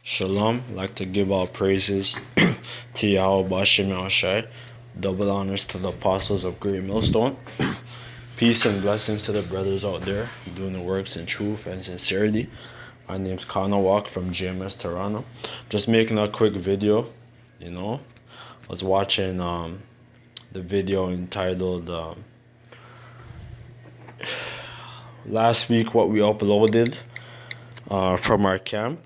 Shalom, like to give all praises to Yahweh Bashim Yahushai. Double honors to the apostles of Great Millstone. Peace and blessings to the brothers out there doing the works in truth and sincerity. My name's Connor Walk from GMS Toronto. Just making a quick video, I was watching the video entitled last week what we uploaded from our camp.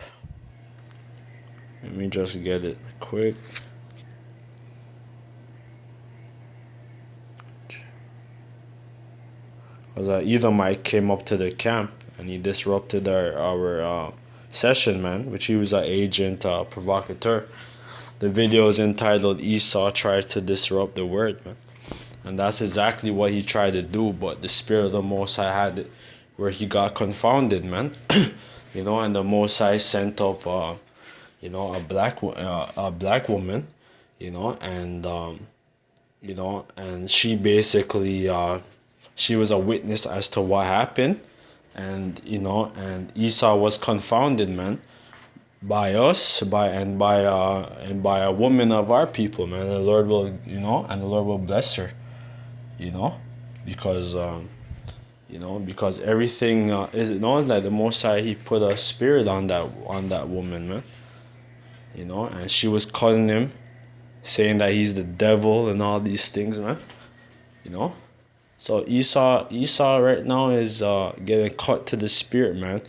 Let me just get it quick. Because Edomite came up to the camp and he disrupted our session, man, which he was an agent provocateur. The video is entitled Esau Tries to Disrupt the Word, man. And that's exactly what he tried to do, but the Spirit of the Most High had it where he got confounded, man. And the Most High sent up, a black woman, and she basically, she was a witness as to what happened, and Esau was confounded, man, by us, by a woman of our people, man. And the Lord will, and the Lord will bless her, because because everything is like the Most High, He put a spirit on that woman, man. And she was calling him, saying that he's the devil and all these things, man. So Esau right now is getting cut to the spirit, man,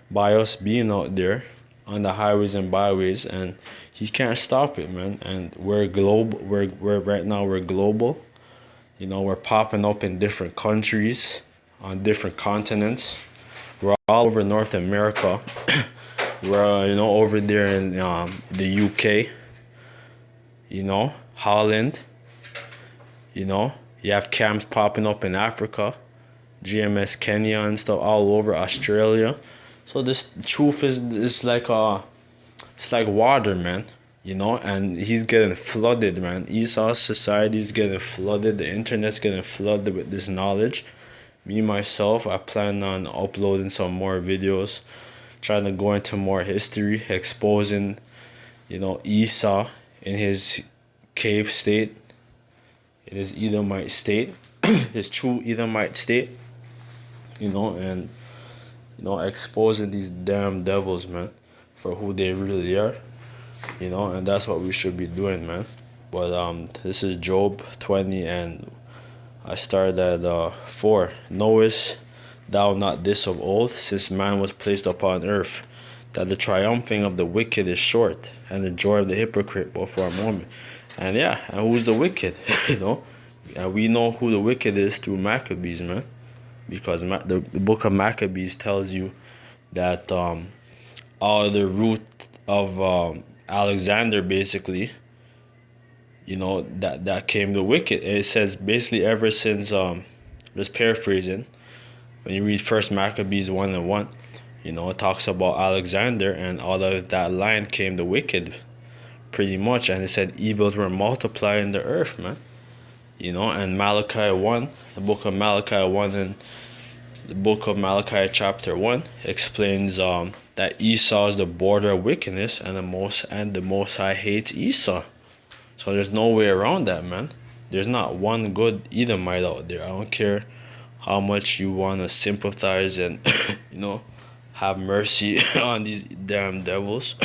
by us being out there on the highways and byways, and he can't stop it, man. And we're global. We're right now we're global. We're popping up in different countries, on different continents. We're all over North America. We're over there in the UK. Holland. You have camps popping up in Africa, GMS Kenya and stuff all over Australia. So this truth is like it's like water, man. And he's getting flooded, man. Esau's society is getting flooded. The internet's getting flooded with this knowledge. Me myself, I plan on uploading some more videos, trying to go into more history, exposing, Esau in his cave state, in his Edomite state, his true Edomite state, and exposing these damn devils, man, for who they really are, and that's what we should be doing, man. But this is Job 20, and I started at 4. Knowest thou not this of old, since man was placed upon earth, that the triumphing of the wicked is short, and the joy of the hypocrite but for a moment. And who's the wicked? And we know who the wicked is through Maccabees, man, because the book of Maccabees tells you that all the root of Alexander, basically, that came the wicked. It says basically ever since just paraphrasing, when you read First Maccabees 1:1, it talks about Alexander, and out of that line came the wicked, pretty much. And it said evils were multiplied in the earth, man. And Malachi 1, the book of Malachi 1 and the book of Malachi chapter 1 explains that Esau is the border of wickedness, and the Most High hates Esau. So there's no way around that, man. There's not one good Edomite out there. I don't care how much you want to sympathize and have mercy on these damn devils.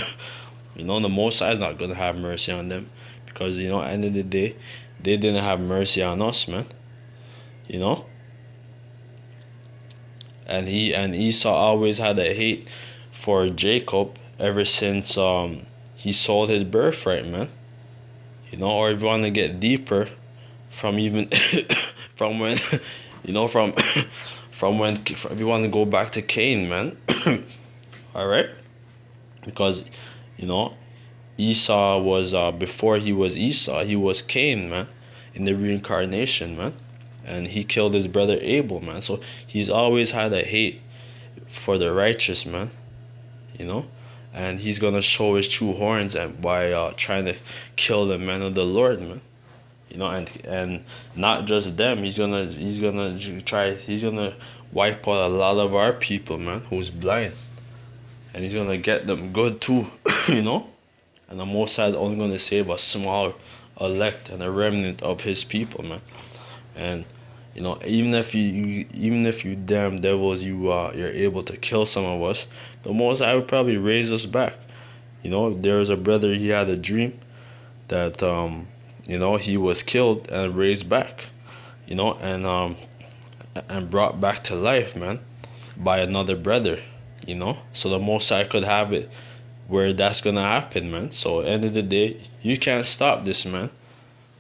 The Most High is not gonna have mercy on them, because at the end of the day, they didn't have mercy on us, man. And Esau always had a hate for Jacob ever since he sold his birthright, man. Or if you want to get deeper, from even from when if you want to go back to Cain, man. All right, because Esau was before he was Esau, he was Cain, man, in the reincarnation, man, and he killed his brother Abel, man. So he's always had a hate for the righteous, man. And he's gonna show his true horns and by trying to kill the men of the Lord, man. And not just them. He's gonna wipe out a lot of our people, man, who's blind, and he's gonna get them good too. you know, and the Most High is only going to save a small elect and a remnant of His people, man. And even if you damn devils, you're able to kill some of us, the Most High would probably raise us back. There was a brother, he had a dream that he was killed and raised back, and brought back to life, man, by another brother. So the Most High could have it where that's gonna happen, man. So end of the day, you can't stop this, man.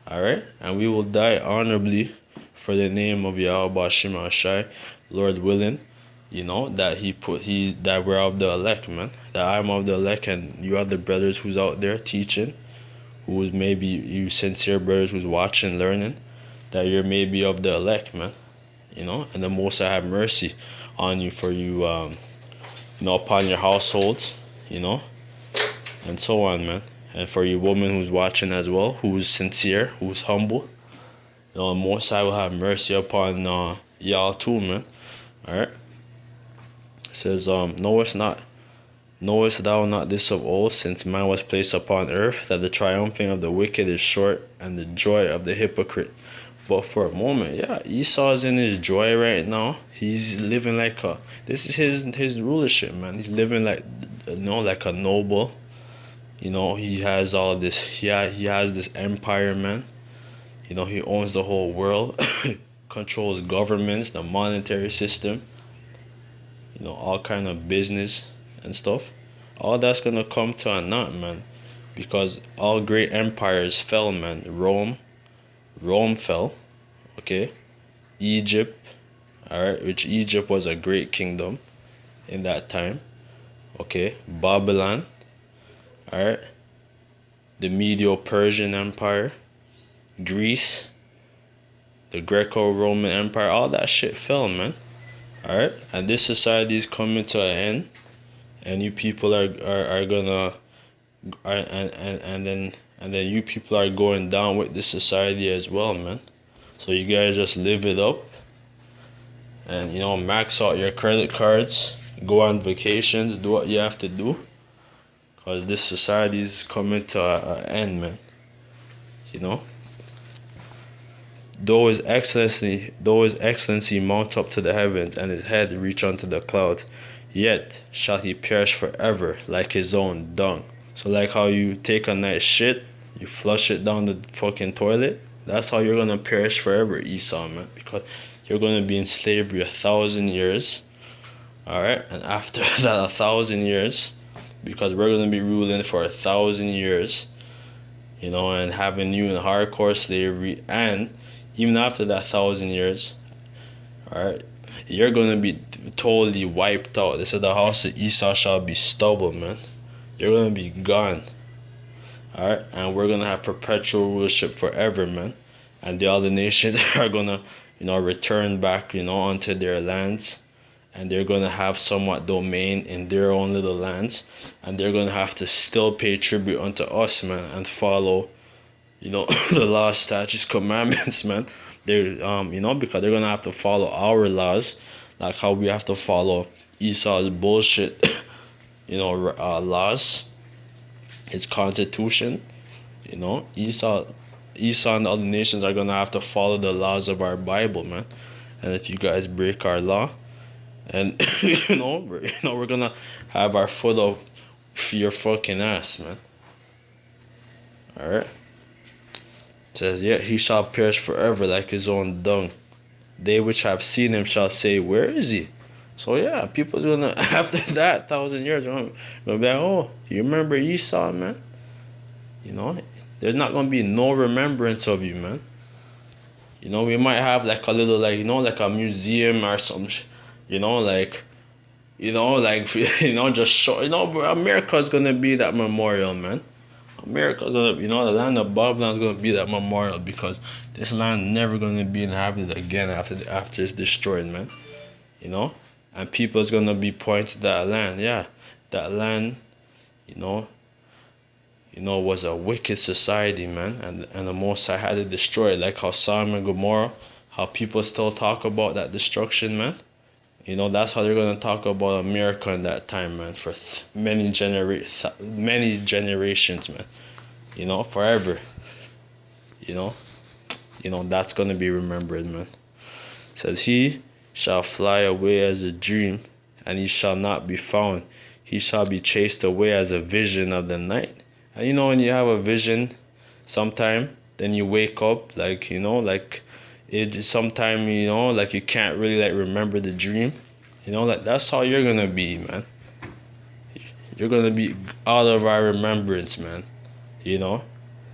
All right, and we will die honorably for the name of Yahweh Shema Shai, Lord willing. That we're of the elect, man. That I'm of the elect, and you other brothers who's out there teaching, who's maybe you sincere brothers who's watching, learning, that you're maybe of the elect, man. And the Most High have mercy on you for you, upon your households, and so on, man. And for you woman who's watching as well, who's sincere, who's humble, the Most High will have mercy upon y'all too, man. All right. It says, knowest thou not this of old, since man was placed upon earth, that the triumphing of the wicked is short, and the joy of the hypocrite but for a moment. Yeah, Esau's in his joy right now. He's living this is his rulership, man. He's living like a noble. He has all this. He has this empire, man. He owns the whole world, controls governments, the monetary system. All kind of business and stuff. All that's gonna come to a knot, man, because all great empires fell, man. Rome fell, okay? Egypt, alright, which Egypt was a great kingdom in that time, okay? Babylon, alright? The Medo-Persian Empire, Greece, the Greco-Roman Empire, all that shit fell, man. Alright? And this society is coming to an end, and you people are gonna and then you people are going down with this society as well, man. So you guys just live it up, and max out your credit cards, go on vacations, do what you have to do, cause this society is coming to an end, man. Though his excellency mount up to the heavens, and his head reach unto the clouds, yet shall he perish forever like his own dung. So like how you take a nice shit, you flush it down the fucking toilet, that's how you're gonna perish forever, Esau, man. Because you're gonna be in slavery 1,000 years. Alright? And after that 1,000 years, because we're gonna be ruling for 1,000 years, and having you in hardcore slavery, and even after that 1,000 years, alright, you're gonna be totally wiped out. This is the house of Esau shall be stubble, man. You're gonna be gone. Alright, and we're gonna have perpetual rulership forever, man. And the other nations are gonna, return back, onto their lands, and they're gonna have somewhat domain in their own little lands, and they're gonna have to still pay tribute unto us, man, and follow the laws, statutes, commandments, man. They're because they're gonna have to follow our laws, like how we have to follow Esau's bullshit laws, his constitution. Esau and the other nations are gonna have to follow the laws of our Bible, man. And if you guys break our law, and we're gonna have our foot up your fucking ass, man. Alright. Says, yet he shall perish forever like his own dung. They which have seen him shall say, where is he? So yeah, people's gonna, after that 1,000 years, gonna be like, oh, you remember Esau, man? There's not gonna be no remembrance of you, man. We might have like a little, like a museum or some, just show, but America's gonna be that memorial, man. America gonna, the land of Babylon's gonna be that memorial, because this land never gonna be inhabited again after it's destroyed, man. And people's gonna be pointing to that land. Yeah, that land, was a wicked society, man, and the Most High had it destroyed, like how Sodom and Gomorrah, how people still talk about that destruction, man. You know, that's how they're gonna talk about America in that time, man, for many generations, man. You know, forever. You know, that's gonna be remembered, man. It says he shall fly away as a dream, and he shall not be found. He shall be chased away as a vision of the night. And you know, when you have a vision, sometime, then you wake up, like, you know, like it sometime, you know, like you can't really like remember the dream. You know, like that's how you're gonna be, man. You're gonna be out of our remembrance, man. You know?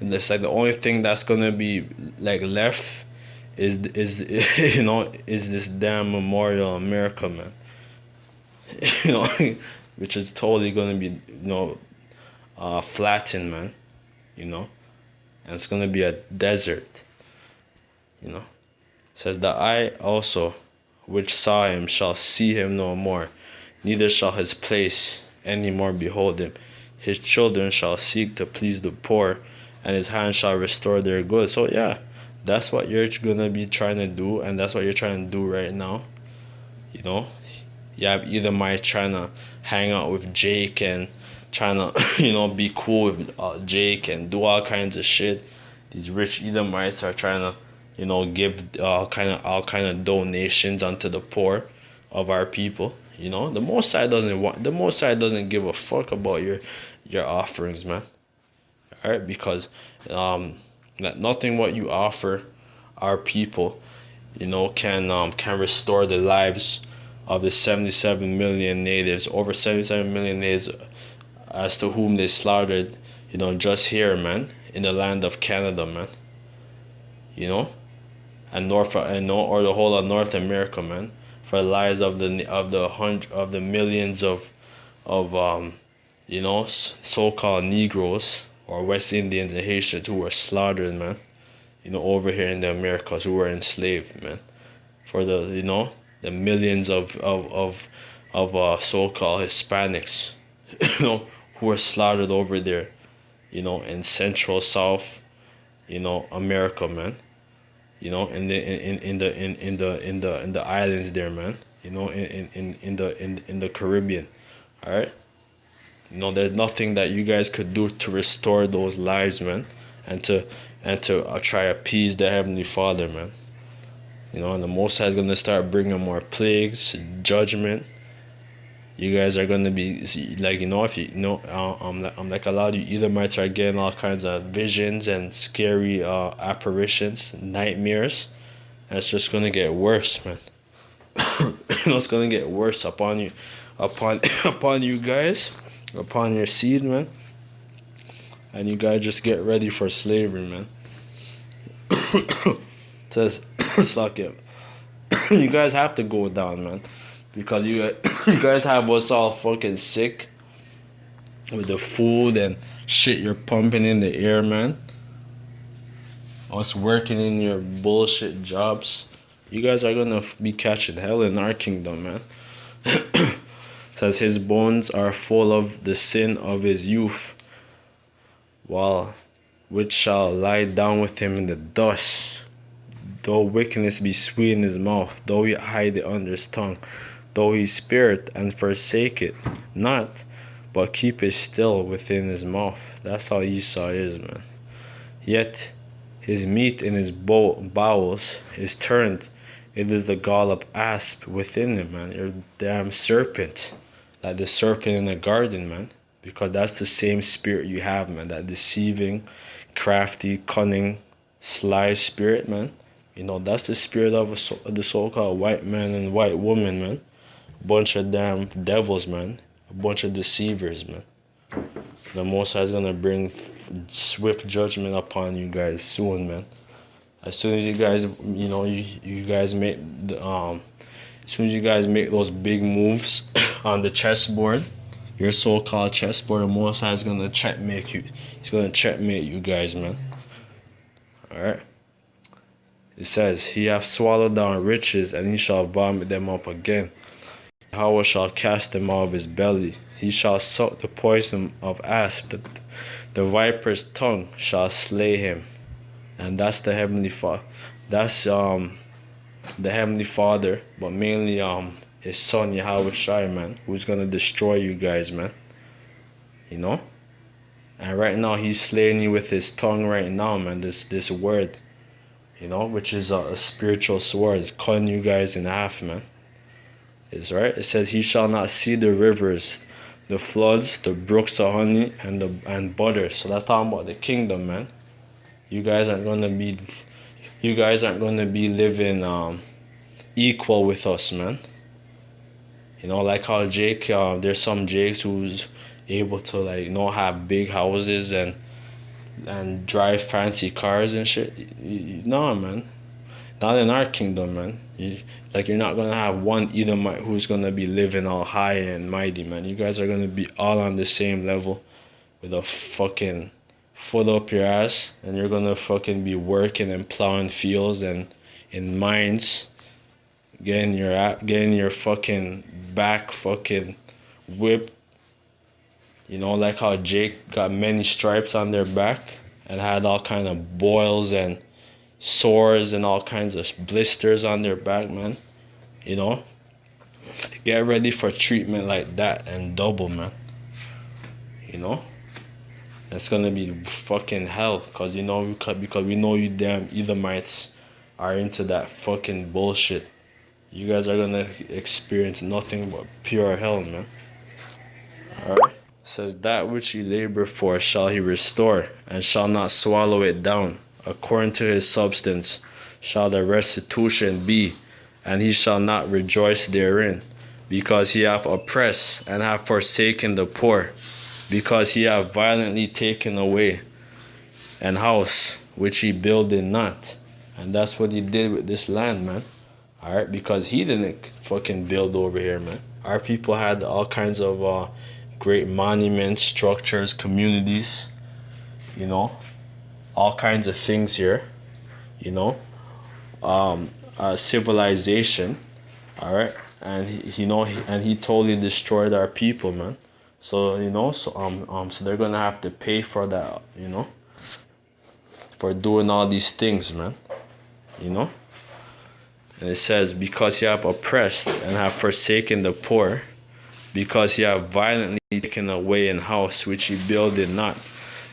And it's like the only thing that's gonna be like left is you know, is this damn Memorial America, man. You know, which is totally gonna be, flattened, man. You know, and it's gonna be a desert. You know, it says the eye also, which saw him, shall see him no more, neither shall his place any more behold him. His children shall seek to please the poor, and his hand shall restore their goods. So yeah, that's what you're gonna be trying to do, and that's what you're trying to do right now. You know, you have Edomite trying to hang out with Jake and trying to be cool with Jake and do all kinds of shit. These rich Edomites are trying to give all kind of donations unto the poor of our people. You know, the Most High doesn't give a fuck about your offerings, man. All right, because nothing what you offer our people, can restore the lives of the 77 million natives, over 77 million natives, as to whom they slaughtered, just here, man, in the land of Canada, man. You know, and or the whole of North America, man, for the lives of the millions of so-called Negroes or West Indians and Haitians who were slaughtered, man. Over here in the Americas, who were enslaved, man. For the millions of so-called Hispanics, who were slaughtered over there, in Central South, America, man. In the islands there, man. In the Caribbean. All right. There's nothing that you guys could do to restore those lives, man, and to try appease the Heavenly Father, man. And the Most High is gonna start bringing more plagues, judgment. You guys are gonna be like, if I'm like a lot of you Edomites are getting all kinds of visions and scary apparitions, nightmares, and it's just gonna get worse, man. It's gonna get worse upon you, upon you guys, upon your seed, man. And you guys just get ready for slavery, man. It says, suck it. You guys have to go down, man, because you guys have us all fucking sick with the food and shit you're pumping in the air, man. Us working in your bullshit jobs. You guys are gonna be catching hell in our kingdom, man. Says his bones are full of the sin of his youth, which shall lie down with him in the dust. Though wickedness be sweet in his mouth, though he hide it under his tongue, though he spare it and forsake it not, but keep it still within his mouth. That's how Esau is, man. Yet his meat in his bowels is turned. It is the gall of asp within him, man. You're a damn serpent. Like the serpent in the garden, man. Because that's the same spirit you have, man. That deceiving, crafty, cunning, sly spirit, man. That's the spirit of the so-called white man and white woman, man. Bunch of damn devils, man. A bunch of deceivers, man. The Most High is gonna bring swift judgment upon you guys soon, man. As soon as you guys, you guys make as soon as you guys make those big moves on the chessboard, your so-called chessboard, the Most High is gonna checkmate you. He's gonna checkmate you guys, man. All right. It says, he hath swallowed down riches, and he shall vomit them up again. Yahweh shall cast them out of his belly. He shall suck the poison of asp. The viper's tongue shall slay him. And that's the Heavenly Father. That's the Heavenly Father, but mainly his son Yahweh Shai, man, who's gonna destroy you guys, man. You know? And right now he's slaying you with his tongue right now, man. This word, you know, which is a spiritual sword, cutting you guys in half, man. It's right. It says he shall not see the rivers, the floods, the brooks of honey and butter. So that's talking about the kingdom, man. You guys aren't gonna be living equal with us, man. You know, like how Jake, there's some Jakes who's able to, like, you know, have big houses and drive fancy cars and shit. No, man, not in our kingdom, man. You're not gonna have one Edomite who's gonna be living all high and mighty, man. You guys are gonna be all on the same level with a fucking foot up your ass, and you're gonna fucking be working and plowing fields and in mines, getting your fucking back fucking whipped. You know, like how Jake got many stripes on their back and had all kind of boils and sores and all kinds of blisters on their back, man. You know, get ready for treatment like that and double, man. You know, it's gonna be fucking hell, cause you know, because we know you damn Edomites are into that fucking bullshit. You guys are gonna experience nothing but pure hell, man. Alright? Says that which he labor for shall he restore, and shall not swallow it down. According to his substance shall the restitution be, and he shall not rejoice therein, because he hath oppressed and hath forsaken the poor, because he hath violently taken away an house which he builded not. And that's what he did with this land, man. Alright, because he didn't fucking build over here, man. Our people had all kinds of great monuments, structures, communities, you know, all kinds of things here, you know, civilization, alright, and he totally destroyed our people, man. So you know, so they're gonna have to pay for that, you know, for doing all these things, man, you know. And it says, because you have oppressed and have forsaken the poor, because you have violently taken away an house which he builded not.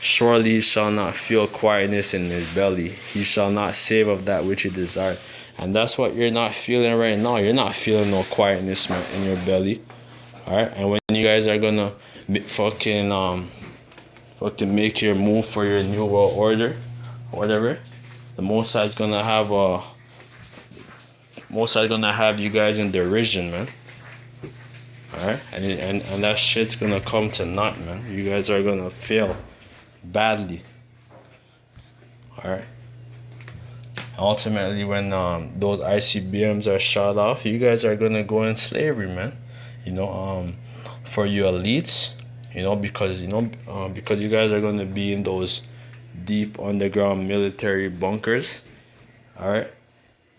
Surely he shall not feel quietness in his belly. He shall not save of that which he desired. And that's what you're not feeling right now. You're not feeling no quietness, man, in your belly. Alright? And when you guys are gonna fucking make your move for your new world order, or whatever, the Most High's gonna have you guys in derision, man. Alright? And that shit's gonna come to naught, man. You guys are gonna fail badly. Alright? Ultimately, when those ICBMs are shot off, you guys are gonna go in slavery, man. You know, for you elites, you know, because you guys are gonna be in those deep underground military bunkers. Alright?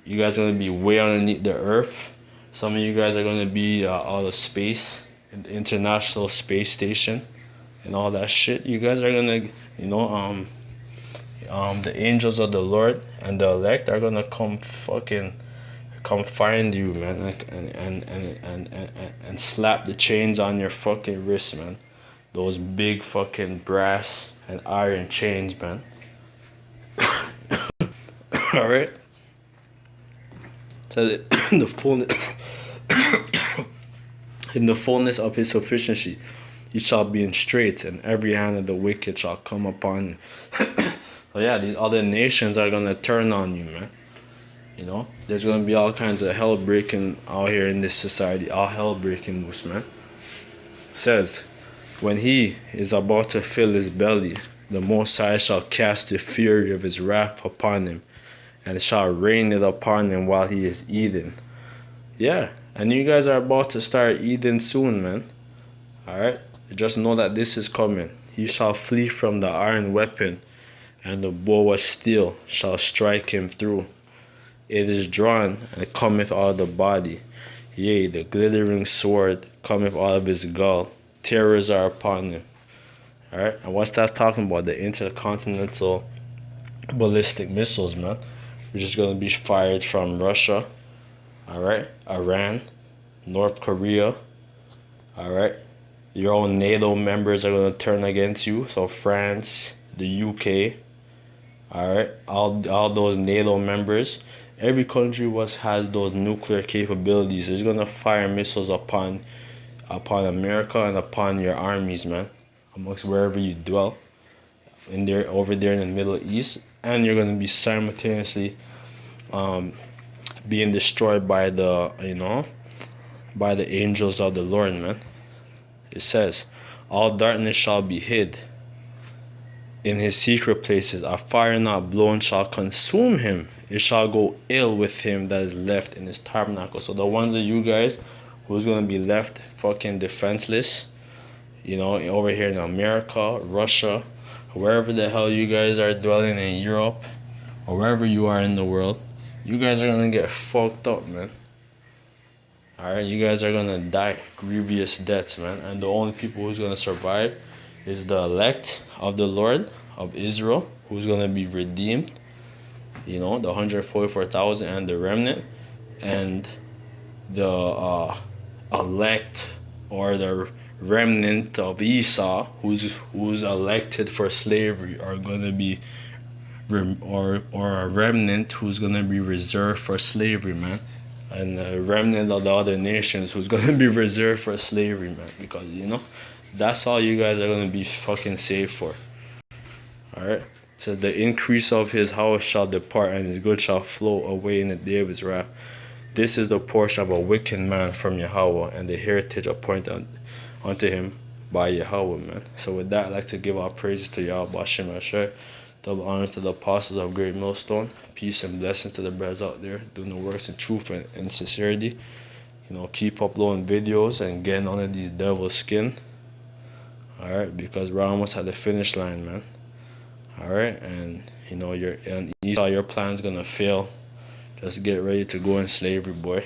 You guys are gonna be way underneath the earth. Some of you guys are gonna be out of space, in the International Space Station, and all that shit. You guys are gonna, you know, the angels of the Lord and the elect are gonna come find you, man, and slap the chains on your fucking wrist, man. Those big fucking brass and iron chains, man. Alright? So in the fullness of his sufficiency, he shall be in straits, and every hand of the wicked shall come upon you. So yeah, these other nations are gonna turn on you, man. You know, there's gonna be all kinds of hell breaking out here in this society. All hell breaking loose, man. It says, when he is about to fill his belly, the Most High shall cast the fury of his wrath upon him, and shall rain it upon him while he is eating. Yeah, and you guys are about to start eating soon, man. Alright? Just know that this is coming. He shall flee from the iron weapon, and the bow of steel shall strike him through. It is drawn, and cometh out of the body. Yea, the glittering sword cometh out of his gall. Terrors are upon him. Alright? And what's that talking about? The intercontinental ballistic missiles, man. Which is going to be fired from Russia, alright, Iran, North Korea. All right. Your own NATO members are gonna turn against you. So France, the UK, all right, all those NATO members, every country was has those nuclear capabilities. Is gonna fire missiles upon America and upon your armies, man, amongst wherever you dwell, in there over there in the Middle East, and you're gonna be simultaneously being destroyed by the by the angels of the Lord, man. It says, all darkness shall be hid in his secret places, a fire not blown shall consume him. It shall go ill with him that is left in his tabernacle. So the ones of you guys who's gonna be left fucking defenseless, over here in America, Russia, wherever the hell you guys are dwelling in Europe, or wherever you are in the world, you guys are gonna get fucked up, man. Alright, you guys are gonna die grievous deaths, man. And the only people who's gonna survive is the elect of the Lord of Israel, who's gonna be redeemed. The 144,000 and the remnant, and the elect or the remnant of Esau, who's elected for slavery, are gonna be or a remnant who's gonna be reserved for slavery, man. And a remnant of the other nations who's gonna be reserved for slavery, man. Because that's all you guys are gonna be fucking saved for. Alright? It says the increase of his house shall depart, and his good shall flow away in the day of his wrath. This is the portion of a wicked man from Yahweh, and the heritage appointed unto him by Yahweh, man. So with that, I'd like to give our praises to Yahweh Bashem Asher. Double honors to the apostles of Great Millstone. Peace and blessings to the brothers out there doing the works in truth and sincerity. Keep uploading videos and getting under these devil's skin. Alright, because we're almost at the finish line, man. Alright, and your plan's gonna fail. Just get ready to go in slavery, boy.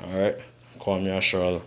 Alright, call me Asher.